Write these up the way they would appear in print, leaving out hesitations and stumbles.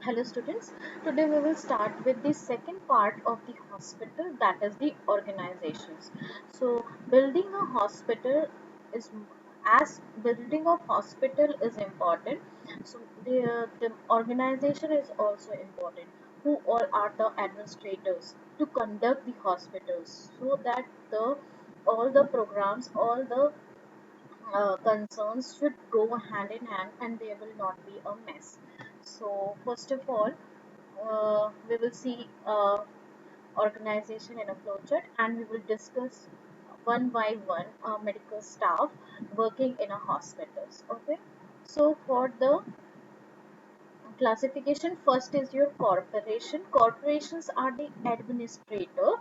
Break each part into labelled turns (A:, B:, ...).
A: Hello students, today we will start with the second part of the hospital, that is the organizations. So building a hospital is as building a hospital is important, so the organization is also important. Who all are the administrators to conduct the hospitals so that the all the programs, all the concerns should go hand in hand and there will not be a mess. So first of all, we will see organization in a flowchart and we will discuss one by one medical staff working in a hospitals. Okay, so for the classification, first is your corporation. Corporations are the administrator,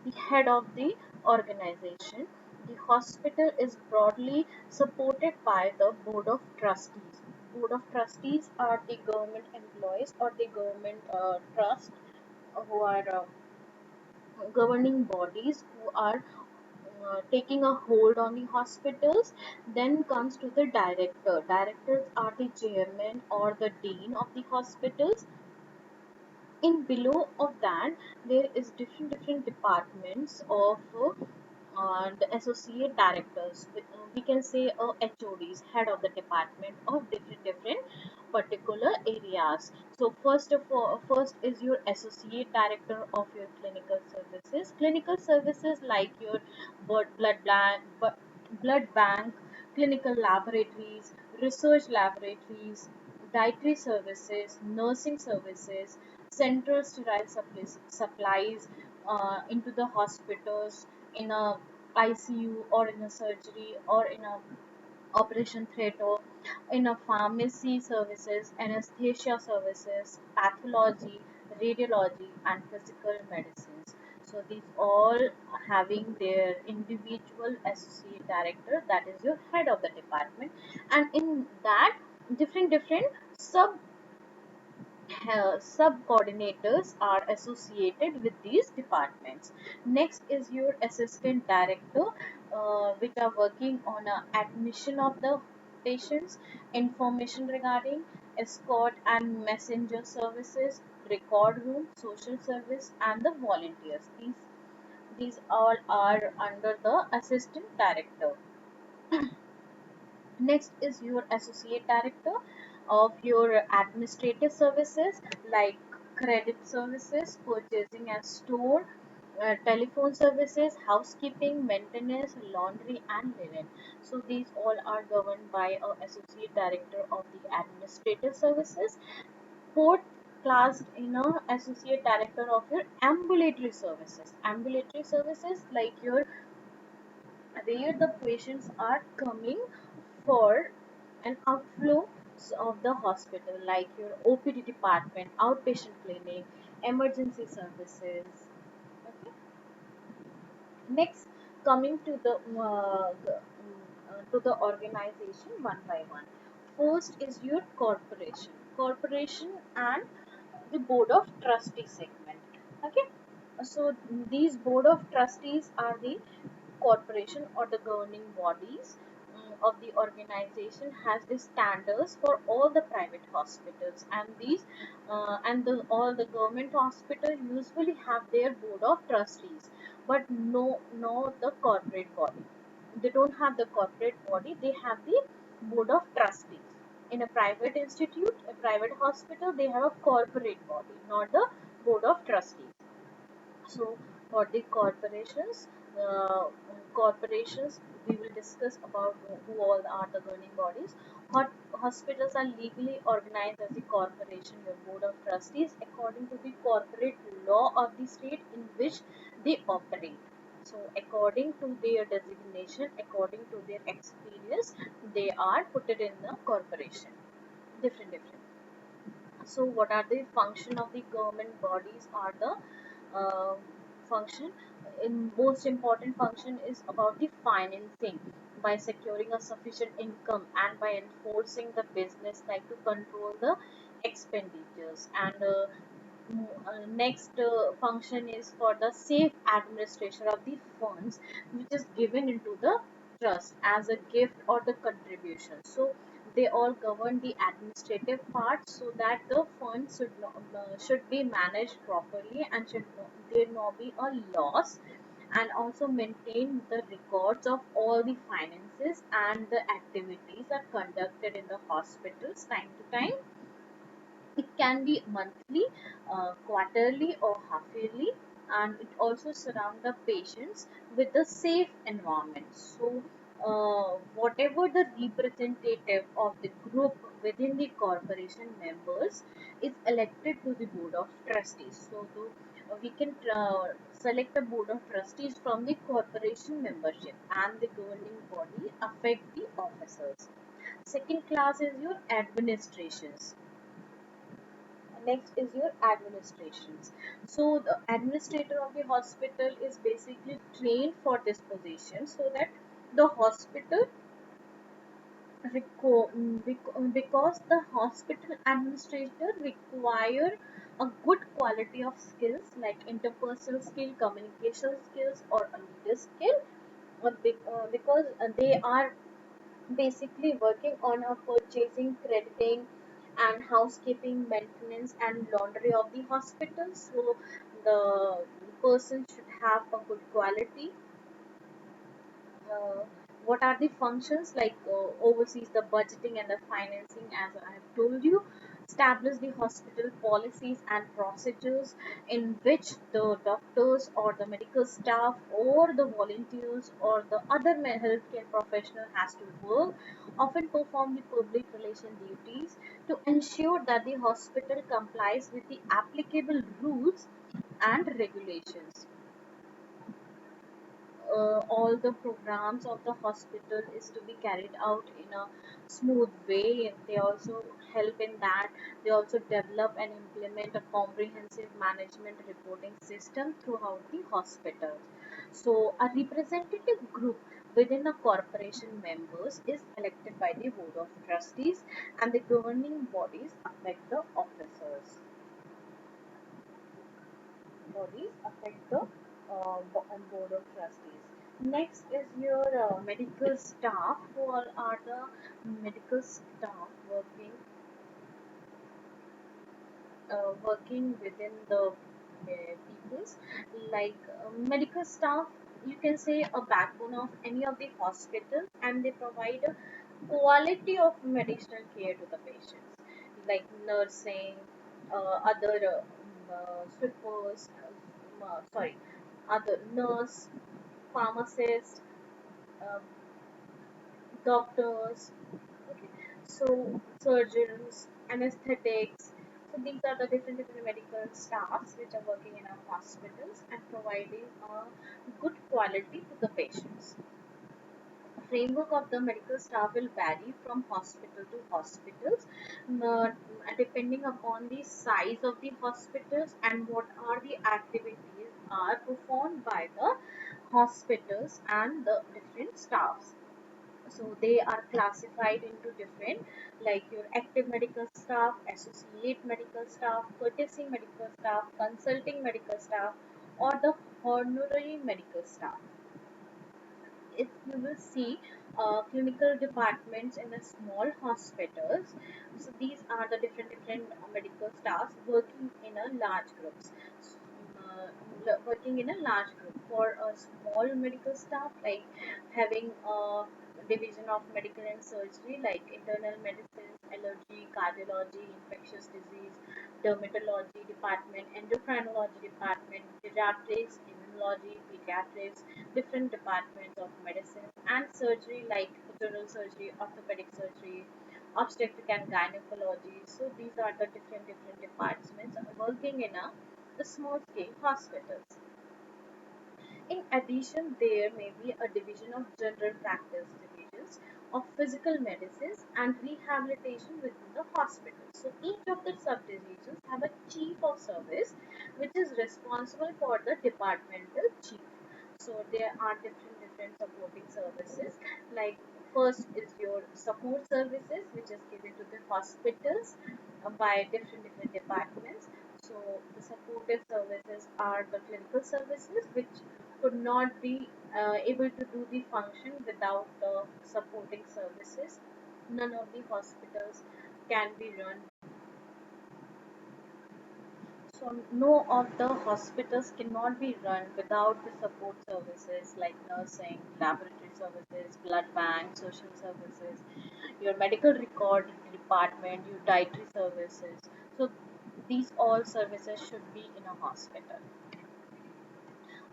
A: the head of the organization. The hospital is broadly supported by the board of trustees. Board of trustees are the government employees or the government trust who are governing bodies who are taking a hold on the hospitals. Then comes to the director. Directors are the chairman or the dean of the hospitals. In below of that there is different departments of the associate directors. We can say HODs, head of the department of different particular areas. So first is your associate director of your clinical services. Clinical services like your blood bank, clinical laboratories, research laboratories, dietary services, nursing services, central sterile supplies into the hospitals, in a ICU or in a surgery or in a operation theater, in a pharmacy services, anesthesia services, pathology, radiology, and physical medicines. So these all having their individual associate director, that is your head of the department, and in that different sub coordinators are associated with these departments. Next is your assistant director, which are working on admission of the patients, information regarding escort and messenger services, record room, social service, and the volunteers. These all are under the assistant director. Next is your associate director of your administrative services like credit services, purchasing and store, telephone services, housekeeping, maintenance, laundry, and linen. So these all are governed by a associate director of the administrative services. Fourth classed in a associate director of your ambulatory services. Ambulatory services like your where the patients are coming for an outflow of the hospital, like your OPD department, outpatient clinic, emergency services. Okay. Next, coming to the organization one by one. First is your corporation. Corporation and the board of trustees segment. Okay. So these board of trustees are the corporation or the governing bodies of the organization, has the standards for all the private hospitals, and these all the government hospital usually have their board of trustees, but no the corporate body. They don't have the corporate body, they have the board of trustees. In a private institute, a private hospital, they have a corporate body, not the board of trustees. So for the uh, corporations, we will discuss about who all are the governing bodies. Hospitals are legally organized as a corporation, your board of trustees, according to the corporate law of the state in which they operate. So according to their designation, according to their experience, they are put it in the corporation. Different. So what are the function of the government bodies are the uh, function in most important function is about the financing by securing a sufficient income and by enforcing the business, like to control the expenditures. And next function is for the safe administration of the funds which is given into the trust as a gift or the contribution. So They all govern the administrative part so that the funds should be managed properly and there not be a loss, and also maintain the records of all the finances and the activities are conducted in the hospitals time to time. It can be monthly, quarterly, or half yearly, and it also surround the patients with a safe environment. So, whatever the representative of the group within the corporation members is elected to the board of trustees. So, we can select a board of trustees from the corporation membership, and the governing body affect the officers. Second class is your administrations. Next is your administrations. So the administrator of the hospital is basically trained for this position so that the hospital because the hospital administrator require a good quality of skills like interpersonal skill, communication skills, or a leader skill, because they are basically working on a purchasing, crediting, and housekeeping, maintenance, and laundry of the hospital. So the person should have a good quality. uh, what are the functions like oversees the budgeting and the financing, as I have told you, establish the hospital policies and procedures in which the doctors or the medical staff or the volunteers or the other healthcare professional has to work, often perform the public relation duties to ensure that the hospital complies with the applicable rules and regulations. All the programs of the hospital is to be carried out in a smooth way. They also help in that. They also develop and implement a comprehensive management reporting system throughout the hospital. So a representative group within a corporation members is elected by the board of trustees, and the governing bodies affect the officers. Bodies affect the board of trustees. Next is your medical staff. Who all are the medical staff working within the peoples? Like medical staff, you can say a backbone of any of the hospitals, and they provide a quality of medicinal care to the patients, like nursing, other sweepers, sorry, other nurse, pharmacists, um, doctors, okay, so surgeons, anesthetics. So these are the different medical staffs which are working in our hospitals and providing a good quality to the patients. Framework of the medical staff will vary from hospital to hospitals, uh, depending upon the size of the hospitals and what are the activities are performed by the hospitals and the different staffs. So they are classified into different, like your active medical staff, associate medical staff, courtesy medical staff, consulting medical staff, or the honorary medical staff. If you will see clinical departments in the small hospitals, so these are the different medical staffs working in a large groups. Working in a large group for a small medical staff, like having a division of medical and surgery like internal medicine, allergy, cardiology, infectious disease, dermatology department, endocrinology department, pediatrics, immunology, pediatrics, different departments of medicine, and surgery like general surgery, orthopedic surgery, obstetric and gynecology. So these are the different departments working in a small scale hospitals. In addition, there may be a division of general practice, divisions of physical medicines and rehabilitation within the hospital. So each of the subdivisions have a chief of service which is responsible for the departmental chief. So there are different supporting services, like first is your support services which is given to the hospitals by different departments. So the supportive services are the clinical services which could not be able to do the function without the supporting services. None of the hospitals can be run. So no of the hospitals cannot be run without the support services like nursing, laboratory services, blood bank, social services, your medical record department, your dietary services. So these all services should be in a hospital.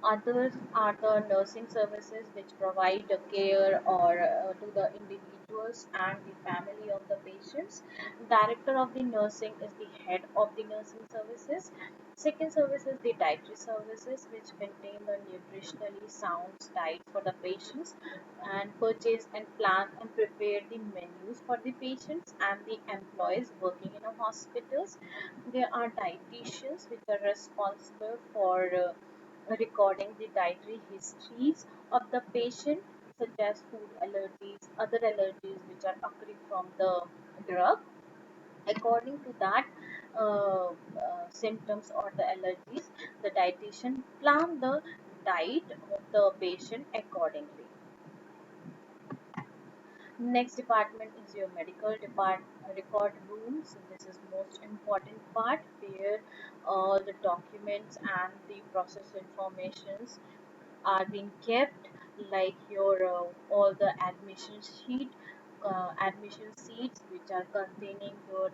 A: Others are the nursing services which provide the care or to the individuals and the family of the patients. Director of the nursing is the head of the nursing services. Second service is the dietary services which maintain the nutritionally sound diet for the patients and purchase and plan and prepare the menus for the patients and the employees working in a hospitals. There are dietitians which are responsible for recording the dietary histories of the patient, such as food allergies, other allergies which are occurring from the drug. According to that symptoms or the allergies, the dietitian plan the diet of the patient accordingly. Next department is your medical record room. So this is most important part where all the documents and the process informations are being kept, like your all the admission sheets which are containing your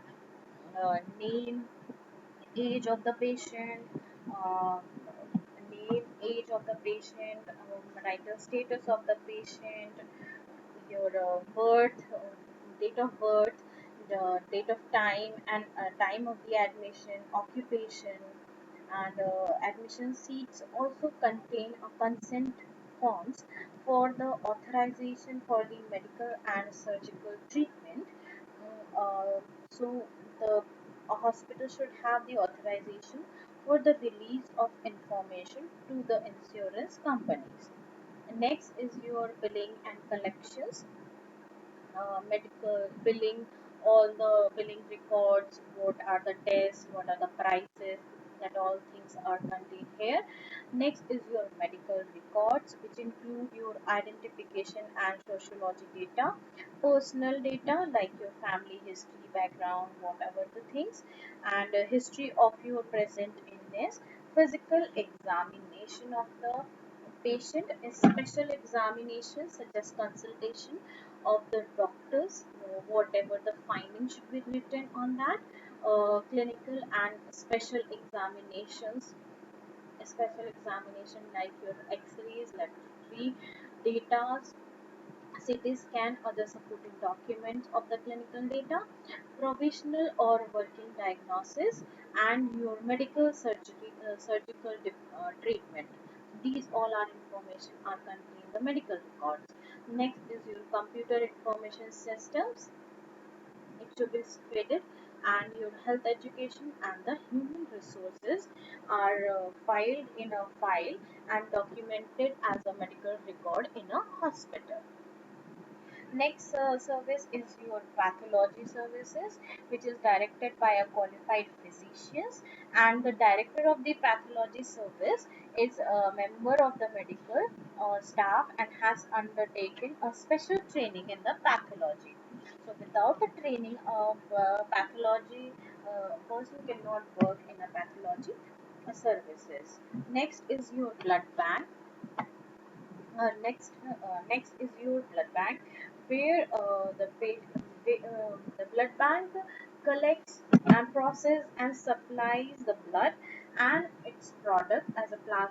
A: name, age of the patient, uh, age of the patient, marital status of the patient, your birth, date of birth, the date of time and time of the admission, occupation, and admission sheets also contain a consent forms for the authorization for the medical and surgical treatment. So the a hospital should have the authorization for the release of information to the insurance companies. Next is your billing and collections, medical billing, all the billing records, what are the tests, what are the prices, that all things are contained here. Next is your medical records, which include your identification and sociology data, personal data like your family history, background, whatever the things, and history of your present illness, physical examination of the patient, is special examinations such as consultation of the doctors, whatever the findings should be written on that, clinical and special examination like your x-rays, laboratory data, CT scan, other supporting documents of the clinical data, provisional or working diagnosis, and your medical surgical treatment. These all are information are contained in the medical records. Next is your computer information systems. It should be spreaded, and your health education and the human resources are filed in a file and documented as a medical record in a hospital. Next service is your pathology services, which is directed by a qualified physicians, and the director of the pathology service is a member of the medical staff and has undertaken a special training in the pathology. So without the training of pathology, person cannot work in a pathology services. Next is your blood bank. Next is your blood bank, where the blood bank collects and process and supplies the blood and its product as a blood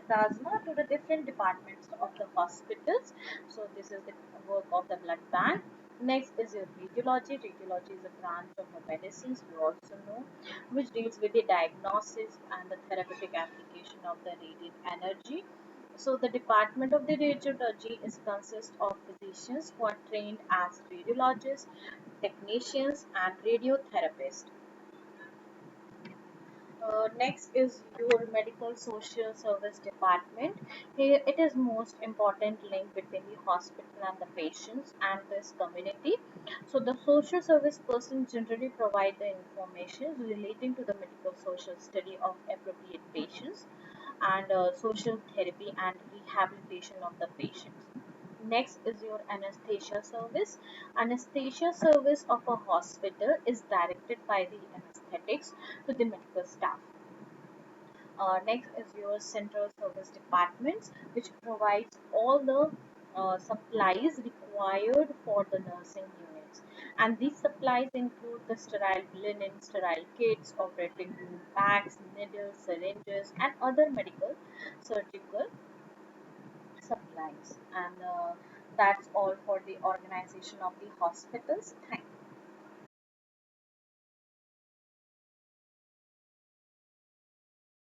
A: plasma to the different departments of the hospitals. So this is the work of the blood bank. Next is your radiology. Radiology is a branch of the medicines you also know, which deals with the diagnosis and the therapeutic application of the radiant energy. So the department of the radiology is consists of physicians who are trained as radiologists, technicians, and radiotherapists. Next is your medical social service department. Here it is most important link between the hospital and the patients and this community. So the social service person generally provide the information relating to the medical social study of appropriate patients and social therapy and rehabilitation of the patients. Next is your anesthesia service. Anesthesia service of a hospital is directed by the anesthetics to the medical staff. Next is your central service departments, which provides all the supplies required for the nursing units. And these supplies include the sterile linen, sterile kits, operating room bags, needles, syringes, and other medical surgical supplies. And that's all for the organization of the hospitals. Thank